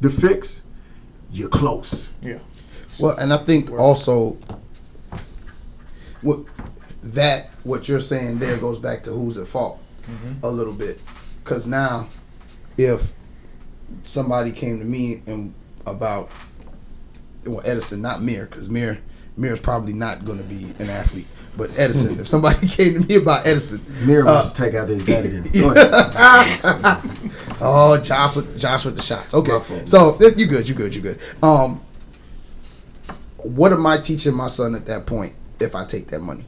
the fix, you're close. Yeah. Well, and I think also what you're saying there goes back to who's at fault a little bit. Because now, if somebody came to me and about Edison, not Mir, because Mir's probably not going to be an athlete. But Edison, if somebody came to me about Edison, Mir wants to take out his daddy. Go ahead. Oh, Josh with the shots. Okay, so you good. What am I teaching my son at that point if I take that money?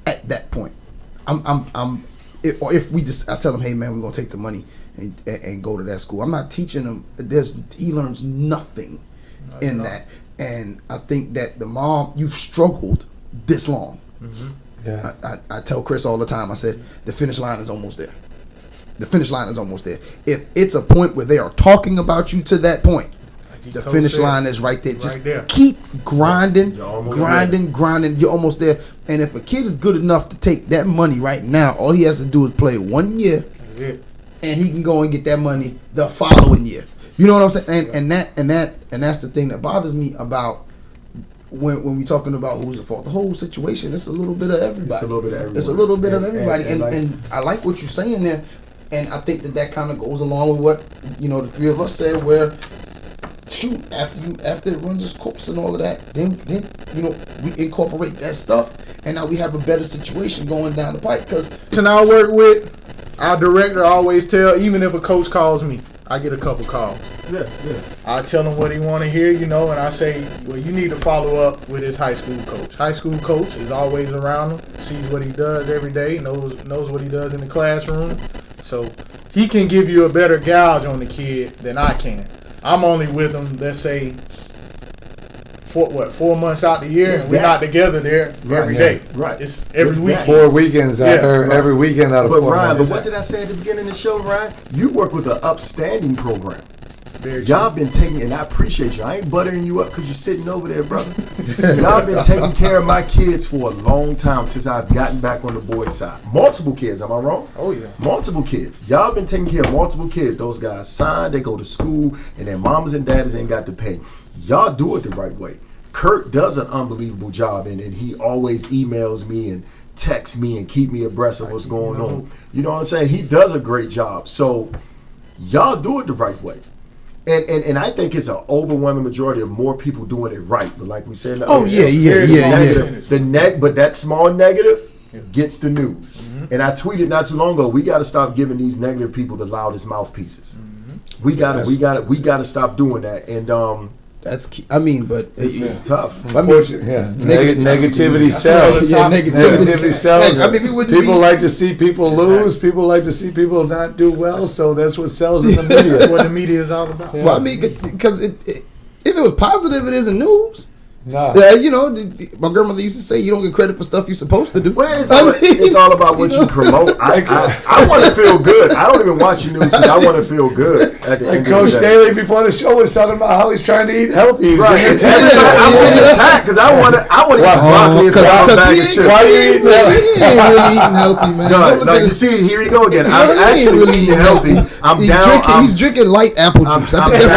At that point, I tell him, hey man, we're gonna take the money and go to that school. I'm not teaching him. He learns nothing in that, and I think that the mom, you've struggled this long. Yeah. I tell Chris all the time, I said, the finish line is almost there. The finish line is almost there. If it's a point where they are talking about you to that point, the finish line is right there. Just keep grinding. You're almost there. And if a kid is good enough to take that money right now, all he has to do is play 1 year, and he can go and get that money the following year. You know what I'm saying? And that's the thing that bothers me about when we talking about who's at fault. The whole situation, it's a little bit of everybody. It's a little bit of everybody. And I like what you're saying there. And I think that kind of goes along with what, the three of us said, where, shoot, after it runs its course and all of that, then we incorporate that stuff, and now we have a better situation going down the pipe. Because I work with, our director always tell, even if a coach calls me, I get a couple calls. Yeah. I tell him what he want to hear, and I say, well, you need to follow up with his high school coach. High school coach is always around him, sees what he does every day, knows what he does in the classroom. So he can give you a better gauge on the kid than I can. I'm only with him, let's say, 4 months out the year, and we're not together there every day. Right. It's every week. 4 weekends every weekend out of 4 Ryan, months. but what did I say at the beginning of the show, Ryan? You work with an upstanding program. Very Y'all true. been taking, and I appreciate you. I ain't buttering you up because you're sitting over there, brother. Y'all been taking care of my kids for a long time since I've gotten back on the boys' side. Multiple kids, am I wrong? Oh, yeah. Multiple kids. Y'all been taking care of multiple kids. Those guys sign, they go to school, and their mamas and daddies ain't got to pay. Y'all do it the right way. Kurt does an unbelievable job, and he always emails me and texts me and keep me abreast of what's going on. You know what I'm saying? He does a great job. So y'all do it the right way. And I think it's an overwhelming majority of more people doing it right. But like we said, Oh, yeah. But that small negative gets the news. And I tweeted not too long ago, we got to stop giving these negative people the loudest mouthpieces. We got to stop doing that. And that's key. I mean, but it's tough. Negativity sells. Negativity sells. I mean, people like to see people lose. People like to see people not do well. So that's what sells in the media. That's what the media is all about. Well, I mean, because if it was positive, it isn't news. Nah. You know, my grandmother used to say, "You don't get credit for stuff you're supposed to do." Well, it's all about what you promote. I want to feel good. I don't even watch your news because I want to feel good. At the end Coach of the day. Staley before the show was talking about how he's trying to eat healthy. Right. I'm getting attacked because I want to eat broccoli and some bag of chips. Why are you eating healthy? He ain't really eating healthy, man. No, you see, here you go again. I'm actually eating healthy. He's drinking light apple juice. I think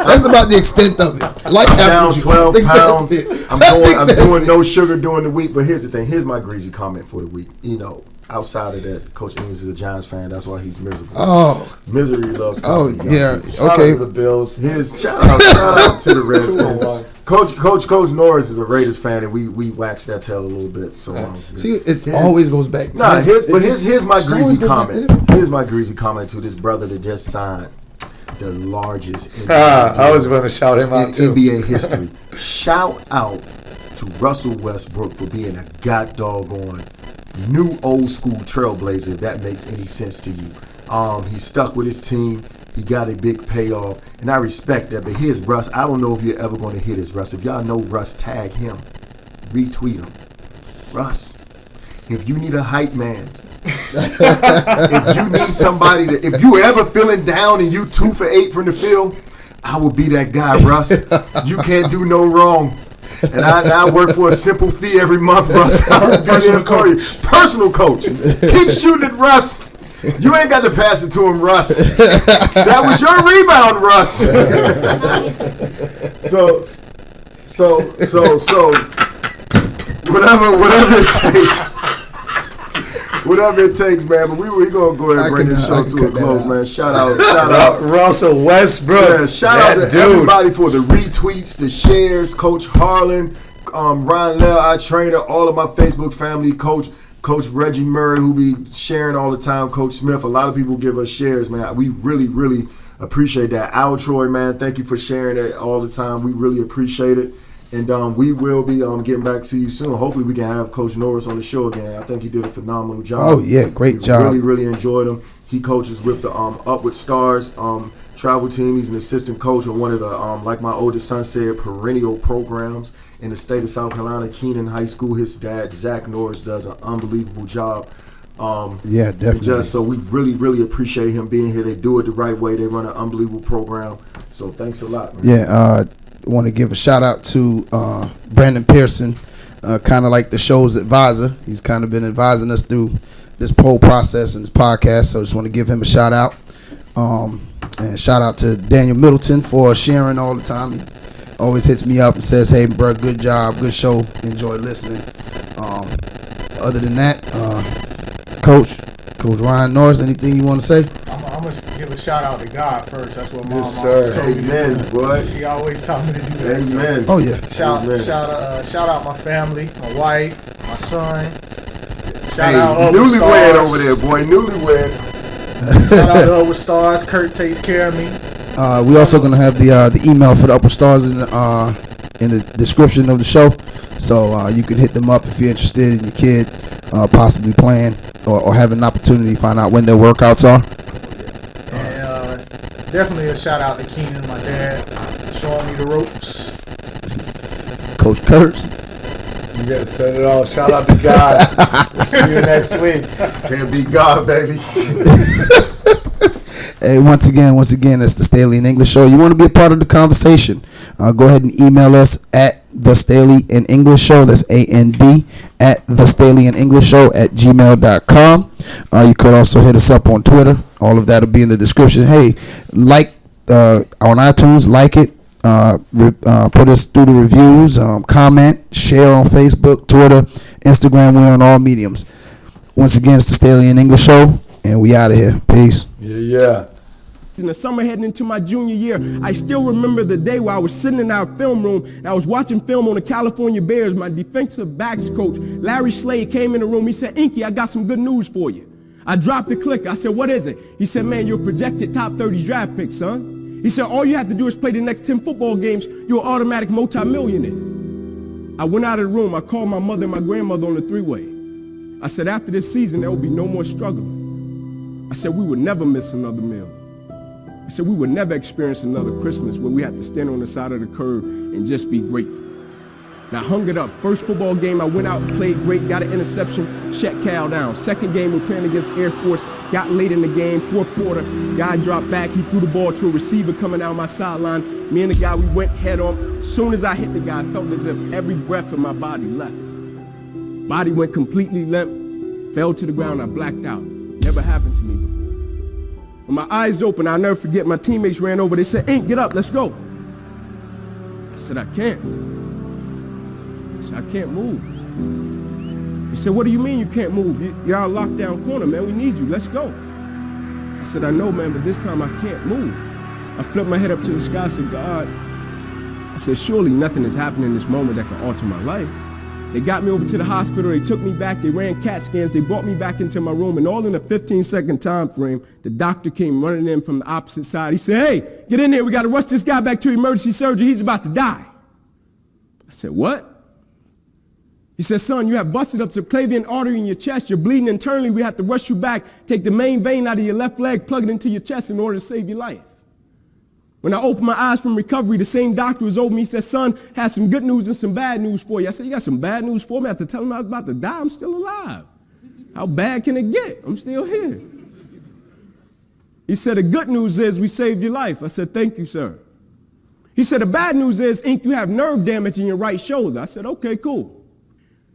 that's about the extent of it. Light apple juice. 12 pounds. I'm doing no sugar during the week, but here's the thing. Here's my greasy comment for the week. You know, outside of that, Coach English is a Giants fan. That's why he's miserable. Oh, misery loves. Yeah. Shout Okay. out to the Bills. Shout out to the Redskins. Coach Norris is a Raiders fan, and we waxed that tail a little bit. So see, it always goes back. Nah, here's my greasy comment. Here's my greasy comment to this brother that just signed the largest I was going to shout him out too. NBA history. Shout out to Russell Westbrook for being a god doggone new old school trailblazer, if that makes any sense to you. He stuck with his team. He got a big payoff, and I respect that. But here's Russ. I don't know if you're ever going to hit this, Russ. If y'all know Russ, tag him, retweet him. Russ, if you need a hype man, if you need somebody if you ever feeling down and you 2 for 8 from the field, I will be that guy, Russ. You can't do no wrong. And I work for a simple fee every month, Russ. I'll be there for you. Personal coach. Keep shooting it, Russ. You ain't got to pass it to him, Russ. That was your rebound, Russ. So whatever it takes. Whatever it takes, man. But we're going to go ahead and bring this show to a close, man. Shout out. Russell Westbrook. Yeah, shout out to everybody for the retweets, the shares. Coach Harlan, Ryan Lell, our trainer, all of my Facebook family, Coach Reggie Murray, who be sharing all the time, Coach Smith. A lot of people give us shares, man. We really, really appreciate that. Al Troy, man, thank you for sharing that all the time. We really appreciate it. And we will be getting back to you soon. Hopefully we can have Coach Norris on the show again. I think he did a phenomenal job. Oh, yeah, great job. Really, really enjoyed him. He coaches with the Upward Stars travel team. He's an assistant coach on one of the, like my oldest son said, perennial programs in the state of South Carolina, Keenan High School. His dad, Zach Norris, does an unbelievable job. Yeah, definitely. So we really, really appreciate him being here. They do it the right way. They run an unbelievable program. So thanks a lot, man. Yeah, want to give a shout out to Brandon Pearson, kind of like the show's advisor. He's kind of been advising us through this poll process and this podcast, so just want to give him a shout out. And shout out to Daniel Middleton for sharing all the time. He always hits me up and says, "Hey, bro, good job, good show, enjoy listening." Other than that, Coach Ryan Norris, anything you want to say? I'm going to give a shout out to God first. That's what my Yes, mom sir. told me. Amen, boy. She always taught me to do that. Amen. Oh yeah. Shout out my family, my wife, my son. Shout Hey, out Upward newlywed Stars. over there, boy. Newlywed. Shout out to Upward Stars. Kurt takes care of me. We also gonna have the email for the Upper Stars in the description of the show, so you can hit them up if you're interested in your kid possibly playing or having an opportunity to find out when their workouts are. And definitely a shout out to Keenan, my dad, showing me the ropes. Coach Kurtz. You gotta set it all. Shout out to God. See you next week. Can't be God, baby. Hey, once again, it's the Staley and English Show. You want to be a part of the conversation? Go ahead and email us at the Staley and English Show. That's AND at the Staley and English Show at gmail.com. You could also hit us up on Twitter. All of that will be in the description. Hey, like on iTunes, like it. Put us through the reviews. Comment, share on Facebook, Twitter, Instagram. We're on all mediums. Once again, it's the Staley and English Show, and we out of here. Peace. Yeah. in the summer heading into my junior year. I still remember the day where I was sitting in our film room and I was watching film on the California Bears. My defensive backs coach, Larry Slade, came in the room. He said, Inky, I got some good news for you. I dropped the clicker. I said, what is it? He said, man, you're a projected top 30 draft pick, son. He said, all you have to do is play the next 10 football games. You're an automatic multimillionaire. I went out of the room. I called my mother and my grandmother on the three-way. I said, after this season, there will be no more struggling. I said, we would never miss another meal. I said, we would never experience another Christmas where we have to stand on the side of the curb and just be grateful. And I hung it up. First football game, I went out and played great, got an interception, shut Cal down. Second game, we're playing against Air Force, got late in the game, fourth quarter, guy dropped back, he threw the ball to a receiver coming out my sideline. Me and the guy, we went head on. As soon as I hit the guy, I felt as if every breath in my body left. Body went completely limp, fell to the ground, I blacked out. Never happened to me before. When my eyes opened, I'll never forget, my teammates ran over, they said, Ink, get up, let's go. I said, I can't. I said, I can't move. He said, what do you mean you can't move? You're our lockdown corner, man, we need you, let's go. I said, I know, man, but this time I can't move. I flipped my head up to the sky, I said, God, I said, surely nothing has happened in this moment that can alter my life. They got me over to the hospital, they took me back, they ran CAT scans, they brought me back into my room, and all in a 15-second time frame, the doctor came running in from the opposite side. He said, hey, get in there, we got to rush this guy back to emergency surgery, he's about to die. I said, what? He said, son, you have busted up subclavian artery in your chest, you're bleeding internally, we have to rush you back, take the main vein out of your left leg, plug it into your chest in order to save your life. When I opened my eyes from recovery, the same doctor was over me. He said, son, has some good news and some bad news for you. I said, you got some bad news for me? I had to tell him I was about to die. I'm still alive. How bad can it get? I'm still here. He said, the good news is we saved your life. I said, thank you, sir. He said, the bad news is, Ink, you have nerve damage in your right shoulder. I said, okay, cool.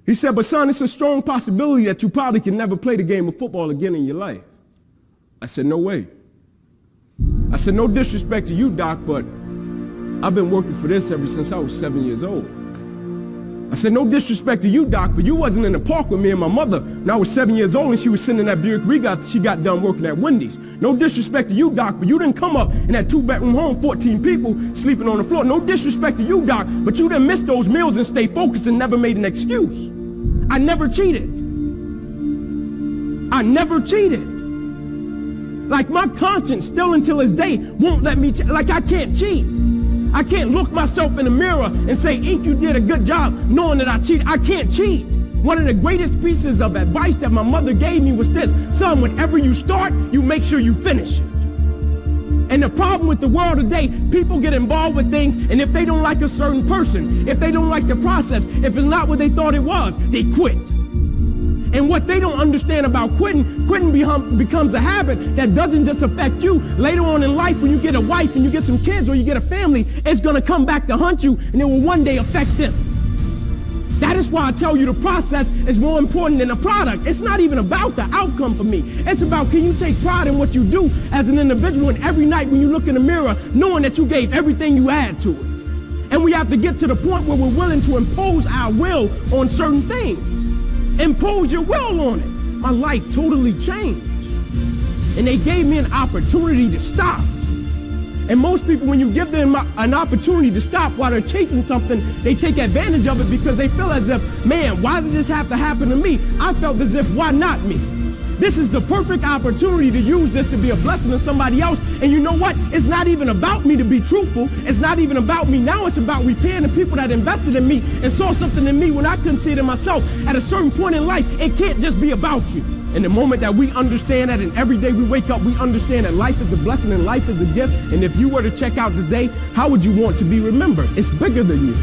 He said, but son, it's a strong possibility that you probably can never play the game of football again in your life. I said, no way. I said, no disrespect to you, Doc, but I've been working for this ever since I was 7 years old. I said, no disrespect to you, Doc, but you wasn't in the park with me and my mother when I was 7 years old and she was sitting in that Buick she got done working at Wendy's. No disrespect to you, Doc, but you didn't come up in that two-bedroom home, 14 people sleeping on the floor. No disrespect to you, Doc, but you didn't miss those meals and stay focused and never made an excuse. I never cheated. I never cheated. Like my conscience still until this day won't let me, like I can't cheat. I can't look myself in the mirror and say, Ink, you did a good job knowing that I cheated. I can't cheat. One of the greatest pieces of advice that my mother gave me was this, son, whenever you start, you make sure you finish it. And the problem with the world today, people get involved with things, and if they don't like a certain person, if they don't like the process, if it's not what they thought it was, they quit. And what they don't understand about quitting becomes a habit that doesn't just affect you. Later on in life, when you get a wife and you get some kids or you get a family, it's going to come back to hunt you, and it will one day affect them. That is why I tell you the process is more important than the product. It's not even about the outcome for me. It's about, can you take pride in what you do as an individual, and every night when you look in the mirror, knowing that you gave everything you had to it. And we have to get to the point where we're willing to impose our will on certain things. Impose your will on it. My life totally changed. And they gave me an opportunity to stop. And most people, when you give them an opportunity to stop while they're chasing something, they take advantage of it because they feel as if, man, why did this have to happen to me? I felt as if, why not me? This is the perfect opportunity to use this to be a blessing to somebody else. And you know what? It's not even about me to be truthful. It's not even about me now. It's about repaying the people that invested in me and saw something in me when I couldn't see it in myself. At a certain point in life, it can't just be about you. And the moment that we understand that, and every day we wake up, we understand that life is a blessing and life is a gift. And if you were to check out today, how would you want to be remembered? It's bigger than you.